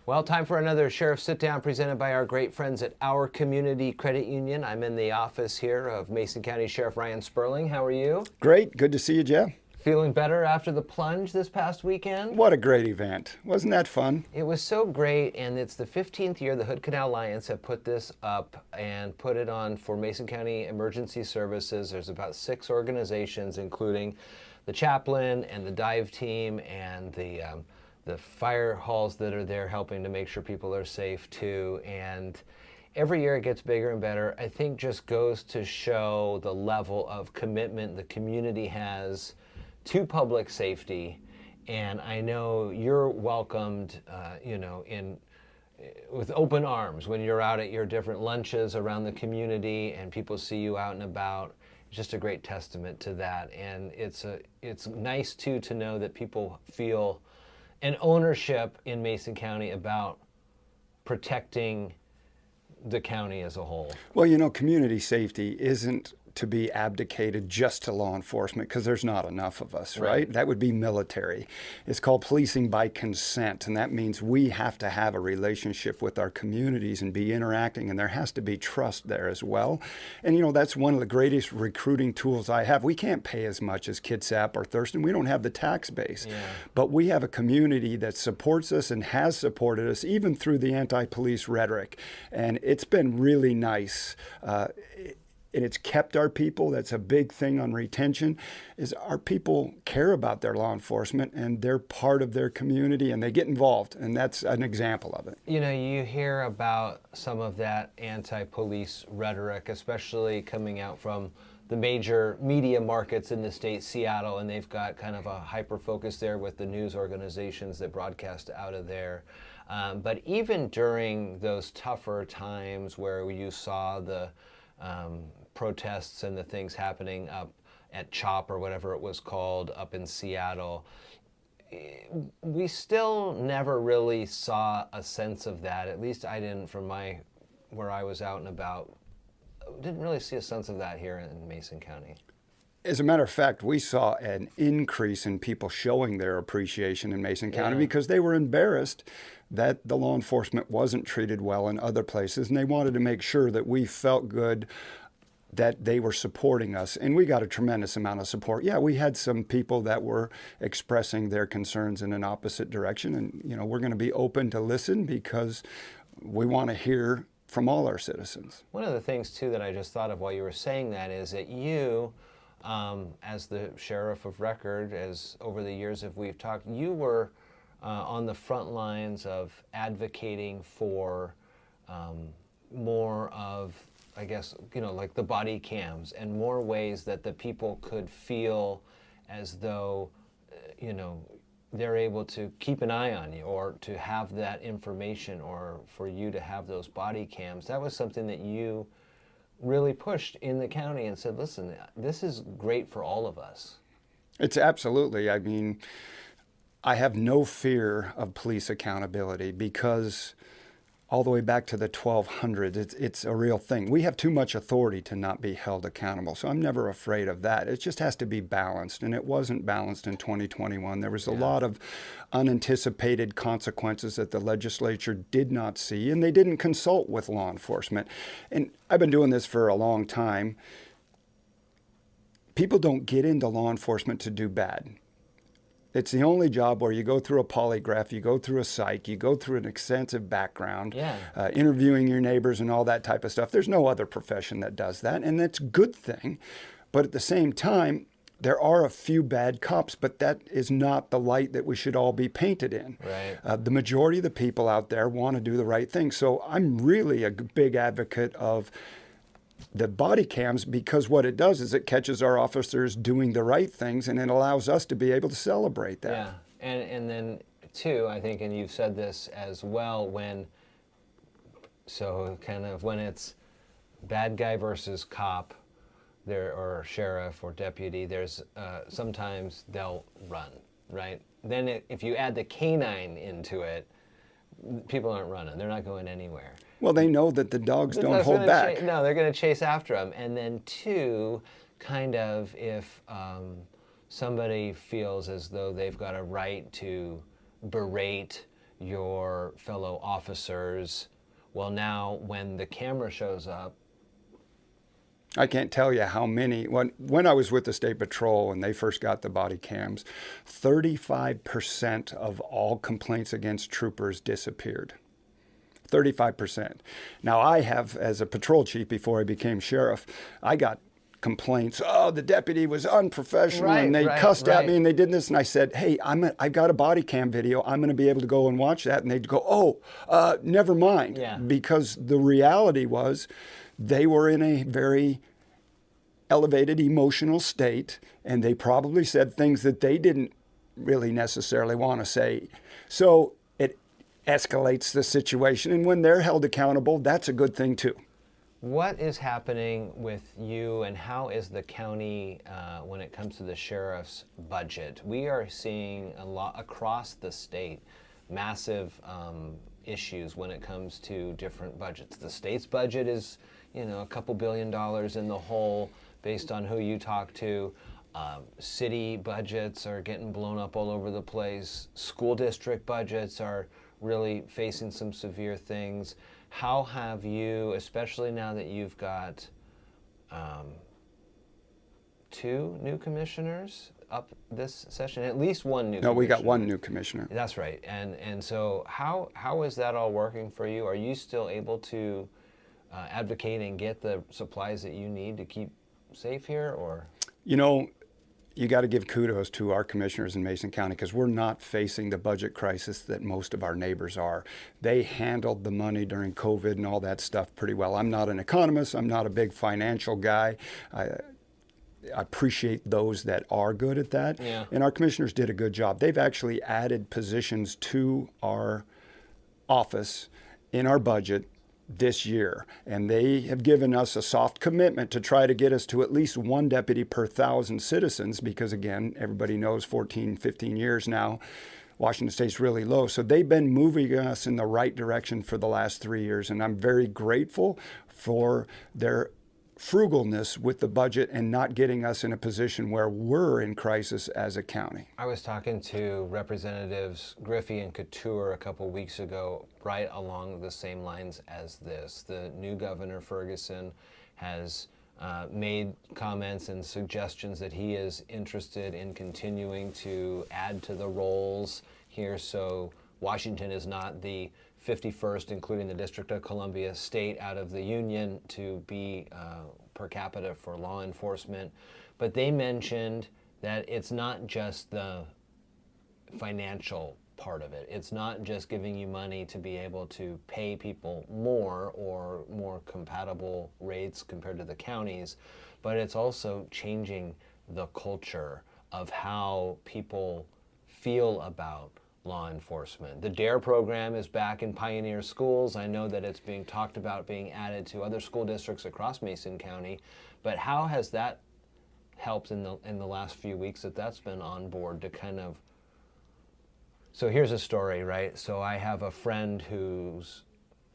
Well, time for another Sheriff Sit Down presented by our great friends at Our Community Credit Union. I'm in the office here of Mason County Sheriff Ryan Spurling. How are you? Great. Good to see you, Jeff. Feeling better after the plunge this past weekend? What a great event. Wasn't that fun? It was so great, and it's the 15th year the Hood Canal Lions have put this up and put it on for Mason County Emergency Services. There's about 6 organizations, including the chaplain and the dive team and the fire halls that are there helping to make sure people are safe too. And every year it gets bigger and better. I think just goes to show the level of commitment the community has to public safety. And I know you're welcomed, with open arms when you're out at your different lunches around the community and people see you out and about. It's just a great testament to that. And it's nice too to know that people feel an ownership in Mason County about protecting the county as a whole. Well, community safety isn't to be abdicated just to law enforcement because there's not enough of us, right? That would be military. It's called policing by consent, and that means we have to have a relationship with our communities and be interacting, and there has to be trust there as well. And that's one of the greatest recruiting tools I have. We can't pay as much as Kitsap or Thurston. We don't have the tax base, but we have a community that supports us and has supported us even through the anti-police rhetoric, and it's been really nice. And it's kept our people. That's a big thing on retention, is our people care about their law enforcement and they're part of their community and they get involved, and that's an example of it. You hear about some of that anti-police rhetoric, especially coming out from the major media markets in the state, Seattle, and they've got kind of a hyper focus there with the news organizations that broadcast out of there. But even during those tougher times where you saw the protests and the things happening up at CHOP or whatever it was called up in Seattle, we still never really saw a sense of that. At least I didn't from where I was out and about. Didn't really see a sense of that here in Mason County. As a matter of fact, we saw an increase in people showing their appreciation in Mason County because they were embarrassed that the law enforcement wasn't treated well in other places, and they wanted to make sure that we felt good that they were supporting us, and we got a tremendous amount of support. Yeah, we had some people that were expressing their concerns in an opposite direction, and we're going to be open to listen because we want to hear from all our citizens. One of the things too that I just thought of while you were saying that is that you, as the sheriff of record, as over the years if we've talked, you were on the front lines of advocating for more of, I guess, like the body cams and more ways that the people could feel as though, they're able to keep an eye on you or to have that information or for you to have those body cams. That was something that you really pushed in the county and said, listen, this is great for all of us. It's absolutely. I mean, I have no fear of police accountability because all the way back to the 1200s, it's a real thing. We have too much authority to not be held accountable, so I'm never afraid of that. It just has to be balanced, and it wasn't balanced in 2021. There was a lot of unanticipated consequences that the legislature did not see, and they didn't consult with law enforcement. And I've been doing this for a long time. People don't get into law enforcement to do bad. It's the only job where you go through a polygraph, you go through a psych, you go through an extensive background, interviewing your neighbors and all that type of stuff. There's no other profession that does that, and that's a good thing. But at the same time, there are a few bad cops, but that is not the light that we should all be painted in. Right. The majority of the people out there want to do the right thing. So I'm really a big advocate of the body cams, because what it does is it catches our officers doing the right things, and it allows us to be able to celebrate that. Yeah, and then too, I think, and you've said this as well, when it's bad guy versus cop, there or sheriff or deputy, there's sometimes they'll run, right? Then if you add the canine into it, people aren't running. They're not going anywhere. Well, they know that the dogs don't hold back. No, they're going to chase after them. And then two, kind of if somebody feels as though they've got a right to berate your fellow officers. Well, now when the camera shows up, I can't tell you how many. When I was with the State Patrol and they first got the body cams, 35% of all complaints against troopers disappeared. 35%. Now, I have, as a patrol chief before I became sheriff, I got complaints. Oh, the deputy was unprofessional and they cussed at me and they did this. And I said, hey, I got a body cam video. I'm going to be able to go and watch that. And they'd go, oh, never mind. Yeah. Because the reality was they were in a very elevated emotional state and they probably said things that they didn't really necessarily want to say. So it escalates the situation. And when they're held accountable, that's a good thing too. What is happening with you and how is the county when it comes to the sheriff's budget? We are seeing a lot across the state, massive issues when it comes to different budgets. The state's budget is, a couple $2 billion in the hole based on who you talk to. City budgets are getting blown up all over the place. School district budgets are really facing some severe things. How have you, especially now that you've got 2 new commissioners up this session, at least 1 new No, we got commissioner. 1 new commissioner. That's right. And so how is that all working for you? Are you still able to advocate and get the supplies that you need to keep safe here, or? You got to give kudos to our commissioners in Mason County because we're not facing the budget crisis that most of our neighbors are. They handled the money during COVID and all that stuff pretty well. I'm not an economist. I'm not a big financial guy. I appreciate those that are good at that. Yeah. And our commissioners did a good job. They've actually added positions to our office in our budget this year, and they have given us a soft commitment to try to get us to at least 1 deputy per 1,000 citizens because, again, everybody knows 14, 15 years now, Washington State's really low. So they've been moving us in the right direction for the last 3 years, and I'm very grateful for their frugalness with the budget and not getting us in a position where we're in crisis as a county. I was talking to Representatives Griffey and Couture a couple weeks ago, right along the same lines as this. The new governor, Ferguson, has made comments and suggestions that he is interested in continuing to add to the rolls here, so Washington is not the 51st, including the District of Columbia state out of the union to be per capita for law enforcement. But they mentioned that it's not just the financial part of it. It's not just giving you money to be able to pay people more or more compatible rates compared to the counties, but it's also changing the culture of how people feel about law enforcement. The DARE program is back in Pioneer schools. I know that it's being talked about being added to other school districts across Mason County, but how has that helped in the last few weeks that that's been on board to kind of? So here's a story, right? So I have a friend whose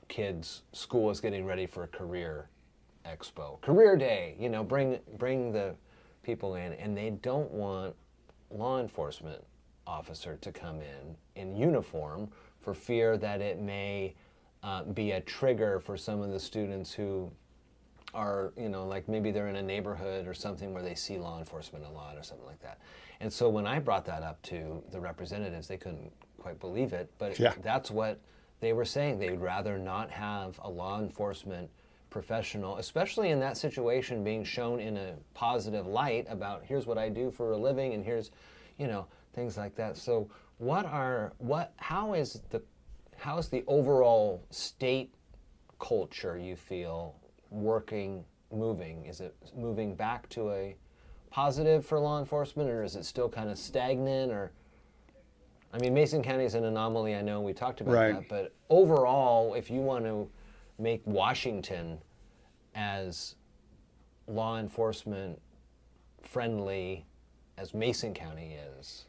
kid's school is getting ready for a career expo, career day. Bring the people in, they don't want law enforcement officer to come in uniform for fear that it may be a trigger for some of the students who are, like maybe they're in a neighborhood or something where they see law enforcement a lot or something like that. And so when I brought that up to the representatives, they couldn't quite believe it, but yeah. That's what they were saying. They'd rather not have a law enforcement professional, especially in that situation, being shown in a positive light about here's what I do for a living and here's, things like that. So how is the overall state culture, you feel, moving? Is it moving back to a positive for law enforcement, or is it still kind of stagnant? Or, I mean, Mason County is an anomaly, I know, we talked about that, but overall, if you want to make Washington as law enforcement friendly as Mason County is,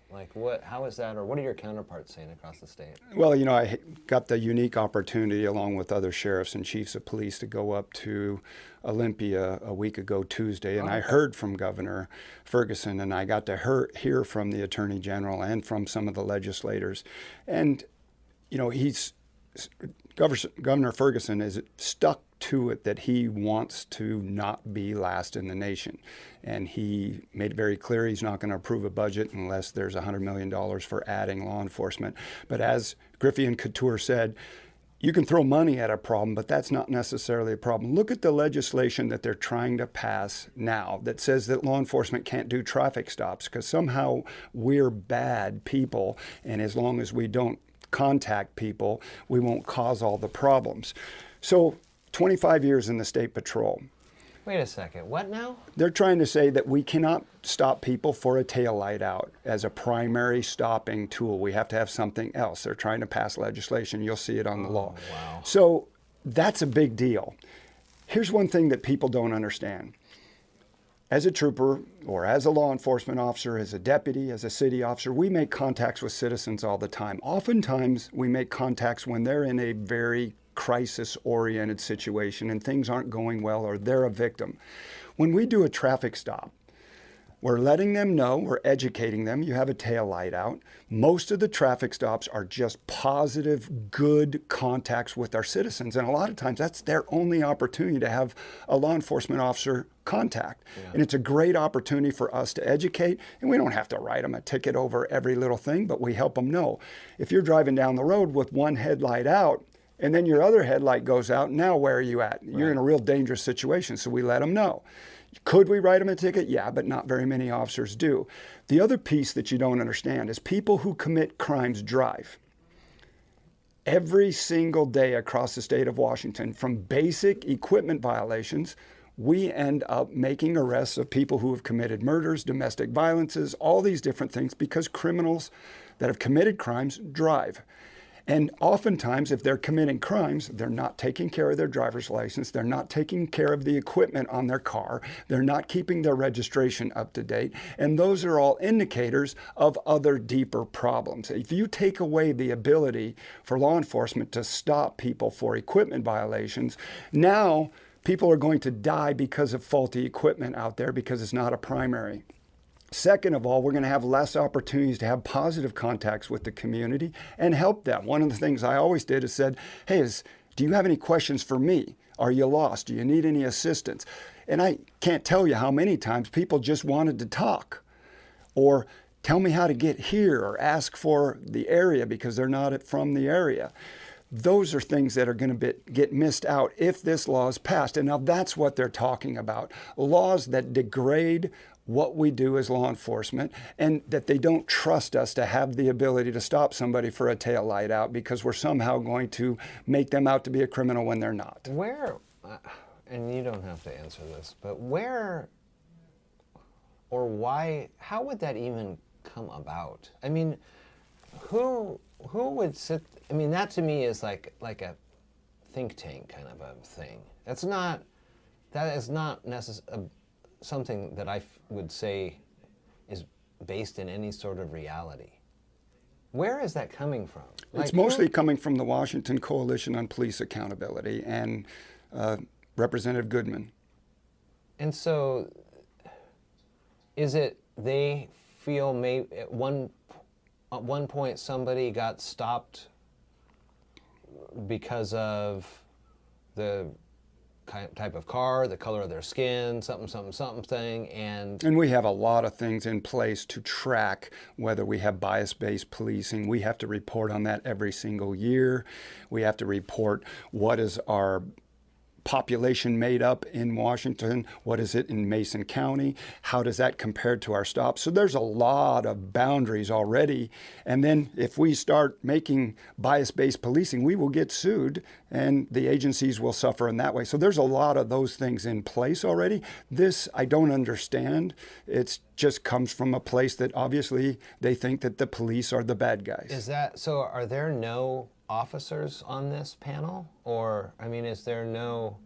how is that, or what are your counterparts saying across the state? Well, I got the unique opportunity along with other sheriffs and chiefs of police to go up to Olympia a week ago Tuesday, and I heard from Governor Ferguson, and I got to hear from the Attorney General and from some of the legislators. And you know, Governor Ferguson is stuck to it that he wants to not be last in the nation. And he made it very clear he's not going to approve a budget unless there's $100 million for adding law enforcement. But as Griffey and Couture said, you can throw money at a problem, but that's not necessarily a problem. Look at the legislation that they're trying to pass now that says that law enforcement can't do traffic stops because somehow we're bad people, and as long as we don't contact people, we won't cause all the problems. So 25 years in the State Patrol. Wait a second, what now? They're trying to say that we cannot stop people for a taillight out as a primary stopping tool. We have to have something else. They're trying to pass legislation. You'll see it on the law. Wow. So that's a big deal. Here's one thing that people don't understand. As a trooper or as a law enforcement officer, as a deputy, as a city officer, we make contacts with citizens all the time. Oftentimes, we make contacts when they're in a very crisis-oriented situation and things aren't going well or they're a victim. When we do a traffic stop, we're letting them know, we're educating them, you have a tail light out. Most of the traffic stops are just positive, good contacts with our citizens. And a lot of times that's their only opportunity to have a law enforcement officer contact. Yeah. And it's a great opportunity for us to educate. And we don't have to write them a ticket over every little thing, but we help them know. If you're driving down the road with one headlight out, and then your other headlight goes out, now where are you at? You're in a real dangerous situation, so we let them know. Could we write them a ticket? Yeah, but not very many officers do. The other piece that you don't understand is people who commit crimes drive. Every single day across the state of Washington, from basic equipment violations, we end up making arrests of people who have committed murders, domestic violences, all these different things because criminals that have committed crimes drive. And oftentimes, if they're committing crimes, they're not taking care of their driver's license, they're not taking care of the equipment on their car, they're not keeping their registration up to date, and those are all indicators of other deeper problems. If you take away the ability for law enforcement to stop people for equipment violations, now people are going to die because of faulty equipment out there because it's not a primary. Second of all, we're going to have less opportunities to have positive contacts with the community and help them. One of the things I always did is said, hey, do you have any questions for me? Are you lost? Do you need any assistance? And I can't tell you how many times people just wanted to talk or tell me how to get here or ask for the area because they're not from the area. Those are things that are going to get missed out if this law is passed. And now that's what they're talking about. Laws that degrade what we do as law enforcement and that they don't trust us to have the ability to stop somebody for a tail light out because we're somehow going to make them out to be a criminal when they're not. Where, and you don't have to answer this, but where or why, how would that even come about? I mean, who would sit, I mean, that to me is like a think tank kind of a thing. That is not necessarily something that I would say is based in any sort of reality. Where is that coming from? It's mostly coming from the Washington Coalition on Police Accountability and Representative Goodman. And so is it they feel maybe at one point somebody got stopped because of the type of car, the color of their skin, something, and we have a lot of things in place to track whether we have bias-based policing. We have to report on that every single year. We have to report what is our population made up in Washington, what is it in Mason County, how does that compare to our stops? So there's a lot of boundaries already, and then if we start making bias-based policing, we will get sued and the agencies will suffer in that way. So there's a lot of those things in place already. This I don't understand. It just comes from a place that obviously they think that the police are the bad guys. Is that so? Are there no officers on this panel, or I mean, is there no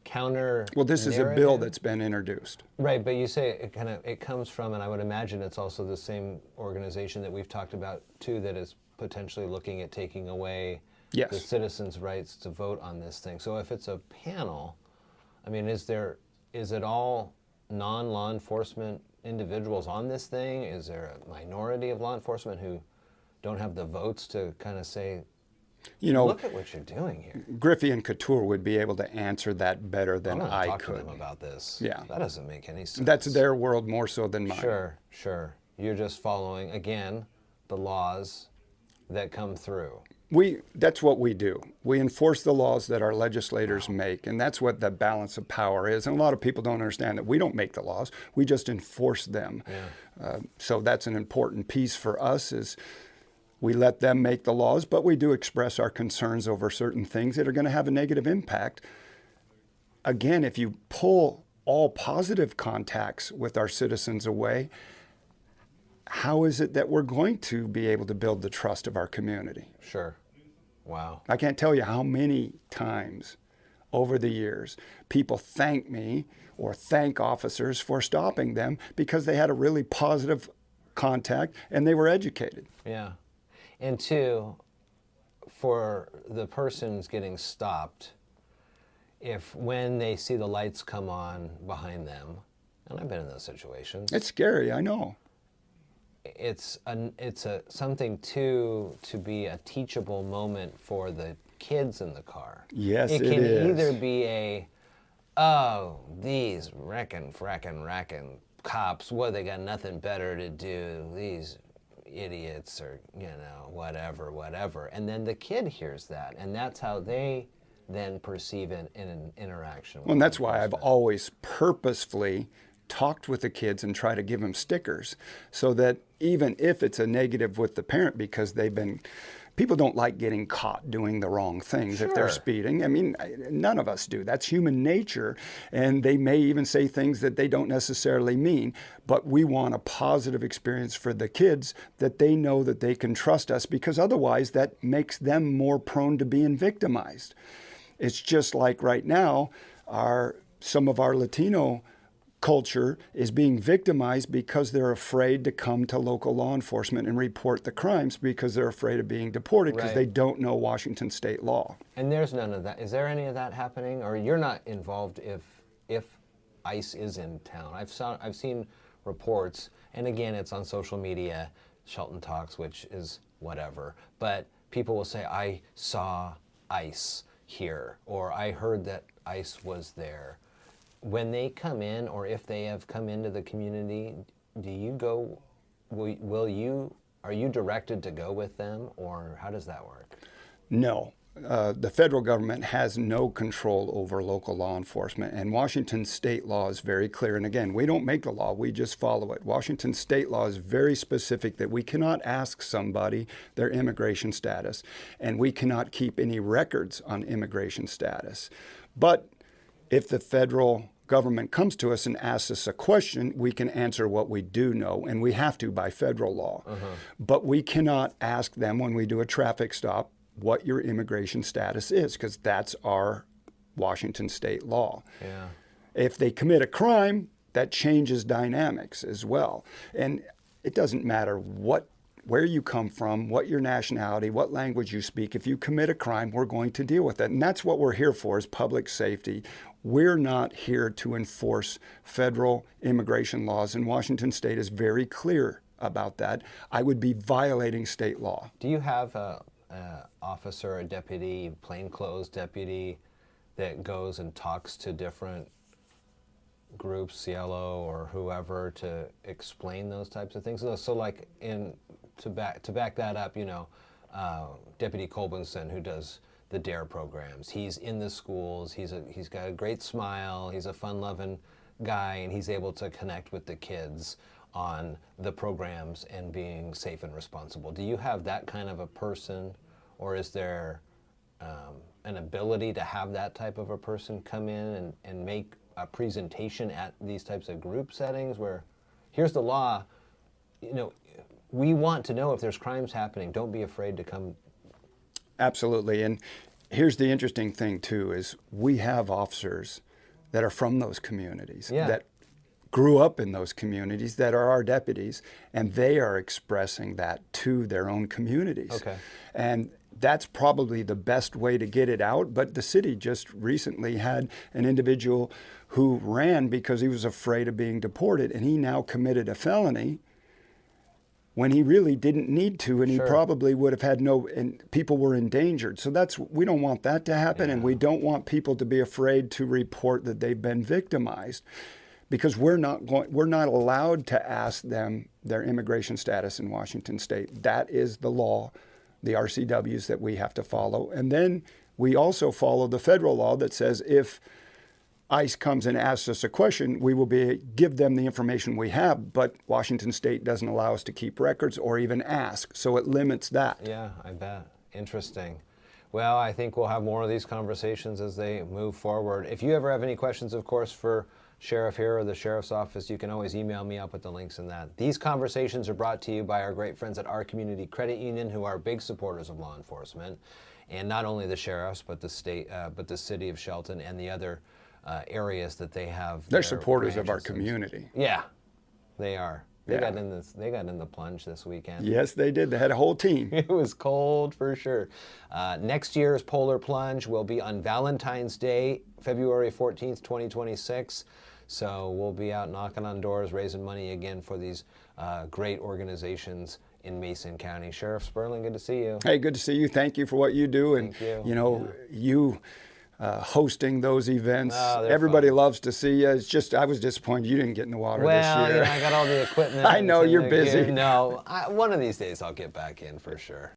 counter? Well, this is a bill that's been introduced. Right, but you say it comes from, and I would imagine it's also the same organization that we've talked about too, that is potentially looking at taking away the citizens' rights to vote on this thing. So if it's a panel, I mean, is it all non-law enforcement individuals on this thing? Is there a minority of law enforcement who don't have the votes to kind of say, You know, Look at what you're doing here. Griffey and Couture would be able to answer that better I'm than going to I talk to could. them about this. Yeah. That doesn't make any sense. That's their world more so than mine. Sure, sure. You're just following, again, the laws that come through. That's what we do. We enforce the laws that our legislators make, and that's what the balance of power is. And a lot of people don't understand that we don't make the laws, we just enforce them. Yeah. So that's an important piece for us is we let them make the laws, but we do express our concerns over certain things that are going to have a negative impact. Again, if you pull all positive contacts with our citizens away, how is it that we're going to be able to build the trust of our community? Sure. Wow. I can't tell you how many times over the years people thank me or thank officers for stopping them because they had a really positive contact and they were educated. Yeah. And two, for the persons getting stopped, if when they see the lights come on behind them, and I've been in those situations, It's scary, I know. it's something to be a teachable moment for the kids in the car. Yes, it it can is. either be these frackin' cops, what, they got nothing better to do, these idiots, or whatever, and then the kid hears that, and that's how they then perceive it in an interaction with Well, and that's law why I've enforcement. always purposefully talked with the kids and try to give them stickers so that even if it's a negative with the parent because people don't like getting caught doing the wrong things if they're Sure. speeding. I mean, none of us do. That's human nature. And they may even say things that they don't necessarily mean. But we want a positive experience for the kids that they know that they can trust us because otherwise that makes them more prone to being victimized. It's just like right now, some of our Latino culture is being victimized because they're afraid to come to local law enforcement and report the crimes because they're afraid of being deported because Right. they don't know Washington state law. And there's none of that. Is there any of that happening, or you're not involved if ICE is in town? I've seen reports, and again, it's on social media, Shelton Talks, which is whatever. But people will say, "I saw ICE here," or "I heard that ICE was there." When they come in, or if they have come into the community, do you go? Are you directed to go with them, or how does that work? No. The federal government has no control over local law enforcement, and Washington state law is very clear. And again, we don't make the law, we just follow it. Washington state law is very specific that we cannot ask somebody their immigration status, and we cannot keep any records on immigration status. But if the federal government comes to us and asks us a question, we can answer what we do know, and we have to by federal law. But we cannot ask them when we do a traffic stop what your immigration status is, because that's our Washington state law. Yeah. If they commit a crime, that changes dynamics as well. And it doesn't matter where you come from, what your nationality, what language you speak. If you commit a crime, we're going to deal with it. And that's what we're here for, is public safety. We're not here to enforce federal immigration laws, and Washington state is very clear about that. I would be violating state law. Do you have a officer, a deputy, plainclothes deputy, that goes and talks to different groups, Cielo or whoever, to explain those types of things? So like to back that up, Deputy Colbinson, who does the DARE programs, he's in the schools, he's got a great smile, he's a fun-loving guy, and he's able to connect with the kids on the programs and being safe and responsible. Do you have that kind of a person, or is there an ability to have that type of a person come in and make a presentation at these types of group settings where, here's the law, we want to know if there's crimes happening, don't be afraid to come? Absolutely. And here's the interesting thing too, is we have officers that are from those communities, Yeah. that grew up in those communities, that are our deputies, and they are expressing that to their own communities. Okay. And that's probably the best way to get it out. But the city just recently had an individual who ran because he was afraid of being deported, and he now committed a felony when he really didn't need to, and he Sure. probably would have had no, and people were endangered. So we don't want that to happen, and we don't want people to be afraid to report that they've been victimized, because we're not allowed to ask them their immigration status in Washington State. That is the law, the RCWs that we have to follow. And then we also follow the federal law that says if ICE comes and asks us a question, we will give them the information we have, but Washington State doesn't allow us to keep records or even ask, so it limits that. Yeah, I bet. Interesting. Well, I think we'll have more of these conversations as they move forward. If you ever have any questions, of course, for Sheriff here or the Sheriff's Office, you can always email me. I'll put the links in that. These conversations are brought to you by our great friends at Our Community Credit Union, who are big supporters of law enforcement, and not only the sheriffs, but the state, but the city of Shelton and the other areas that they have. They're supporters of our branches. community. Yeah, they are. They Yeah. got in this. They got in the plunge this weekend. Yes, they did. They had a whole team. It was cold for sure. Next year's Polar Plunge will be on Valentine's Day, February 14th, 2026. So we'll be out knocking on doors, raising money again for these great organizations in Mason County. Sheriff Spurling, good to see you. Hey, good to see you. Thank you for what you do. And, Thank you. you hosting those events. Oh, they're Everybody fun. loves to see you. It's just, I was disappointed you didn't get in the water Well, this year. I got all the equipment. I know, and you're the busy. gear. No, one of these days I'll get back in for sure.